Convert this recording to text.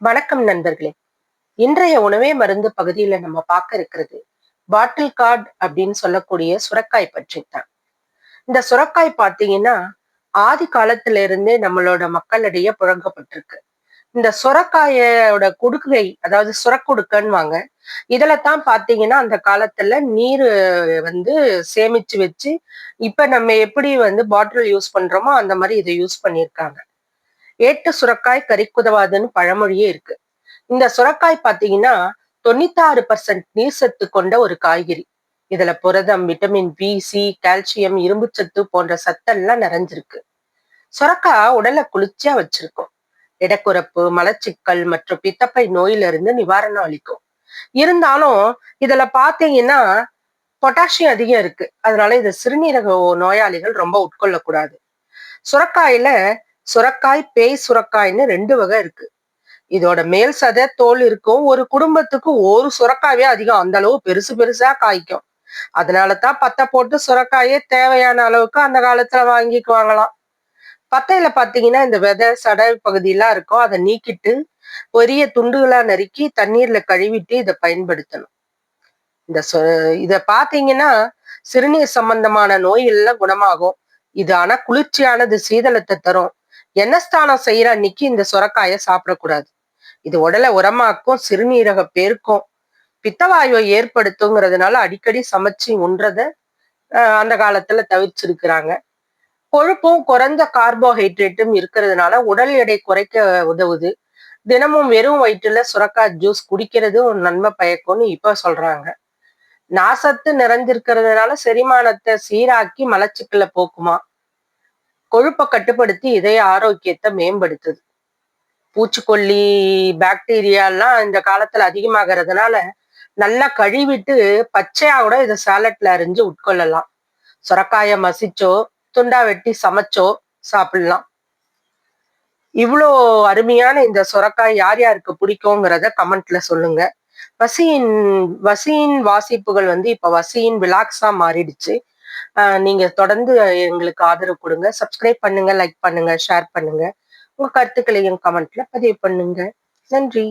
வணக்கம் நண்பர்களே. இன்றைய உணவே மருந்து பகுதியில நம்ம பார்க்க இருக்கிறது பாட்டில் கார்ட் அப்படின்னு சொல்லக்கூடிய சுரக்காய் பற்றித்தான். இந்த சுரக்காய் பார்த்தீங்கன்னா ஆதி காலத்துல இருந்தே நம்மளோட மக்களிடையே புழங்கப்பட்டிருக்கு. இந்த சுரக்காயோட குடுக்கை, அதாவது சுரக்குடுக்கன்னுவாங்க. இதுல தான் பார்த்தீங்கன்னா அந்த காலத்துல நீர் வந்து சேமிச்சு வச்சு, இப்ப நம்ம எப்படி பாட்டில் யூஸ் பண்றோமோ அந்த மாதிரி இதை யூஸ் பண்ணியிருக்காங்க. ஏட்டு சுரக்காய் கறிக்குதவாதுன்னு பழமொழியே இருக்கு. இந்த சுரக்காய் பாத்தீங்கன்னா 96% நீர் சத்து கொண்ட ஒரு காய்கறி. இதுல புரதம், விட்டமின் பி, சி, கால்சியம், இரும்புச்சத்து போன்ற சத்தெல்லாம் நிறைஞ்சிருக்கு. சுரக்காய் உடலை குளிர்ச்சியா வச்சிருக்கும். இடக்குறப்பு, மலச்சிக்கல் மற்றும் பித்தப்பை நோயிலிருந்து நிவாரணம் அளிக்கும். இருந்தாலும் இதுல பாத்தீங்கன்னா பொட்டாசியம் அதிகம் இருக்கு. அதனால இதை சிறுநீரக நோயாளிகள் ரொம்ப உட்கொள்ளக்கூடாது. சுரக்காயில சுரக்காய், பேய் சுரக்காய்ன்னு 2 வகை இருக்கு. இதோட மேல் சதை தோல் இருக்கும். ஒரு குடும்பத்துக்கு ஒரு சுரக்காவே அதிகம். அந்த அளவு பெருசு பெருசா காய்க்கும். அதனாலதான் பத்தை போட்டு சுரக்காயே தேவையான அளவுக்கு அந்த காலத்துல வாங்கிக்குவாங்களாம். பத்தையில பாத்தீங்கன்னா இந்த விதை சடை பகுதியெல்லாம் இருக்கும். அதை நீக்கிட்டு பெரிய துண்டுகளா நறுக்கி தண்ணீர்ல கழுவிட்டு இதை பயன்படுத்தணும். இந்த இத பாத்தீங்கன்னா சிறுநீர் சம்பந்தமான நோய் எல்லாம் குணமாகும். இது ஆனா குளிர்ச்சியானது, சீதளத்தை தரும். எண்ணெய் ஸ்நானம் செய்யற அன்னைக்கு இந்த சுரக்காயை சாப்பிடக்கூடாது. இது உடலை உரமாக்கும், சிறுநீரக பெருக்கும், பித்தவாயுவை ஏற்படுத்துங்கிறதுனால அடிக்கடி சமைச்சு உண்றத அந்த காலத்துல தவிர்த்திருக்கிறாங்க. கொழுப்பும் குறைந்த கார்போஹைட்ரேட்டும் இருக்கிறதுனால உடல் எடை குறைக்க உதவுது. தினமும் வெறும் வயிற்றுல சுரக்காய் ஜூஸ் குடிக்கிறது ஒரு நன்மை பயக்கும்னு இப்ப சொல்றாங்க. நாசத்து நிறைஞ்சிருக்கிறதுனால செரிமானத்தை சீராக்கி மலச்சிக்கலை போக்குமா. கொழுப்பை கட்டுப்படுத்தி இதய ஆரோக்கியத்தை மேம்படுத்துது. பூச்சிக்கொல்லி, பாக்டீரியா எல்லாம் இந்த காலத்துல அதிகமாகிறதுனால நல்லா கழுவிட்டு பச்சையா கூட இதை சாலட்ல அரிஞ்சு உட்கொள்ளலாம். சுரக்காய மசிச்சோ, துண்டா வெட்டி சமைச்சோ சாப்பிடலாம். இவ்வளோ அருமையான இந்த சுரக்காய் யார் யாருக்கு பிடிக்குங்கிறத கமெண்ட்ல சொல்லுங்க. வசியின் வசியின் வாசிப்புகள் இப்ப வசியின் விலாக்ஸா மாறிடுச்சு. நீங்க தொடர்ந்து எங்களுக்கு ஆதரவு கொடுங்க. சப்ஸ்கிரைப் பண்ணுங்க, லைக் பண்ணுங்க, ஷேர் பண்ணுங்க. உங்க கருத்துக்களையும் கமெண்ட்ல பதிவு பண்ணுங்க. நன்றி.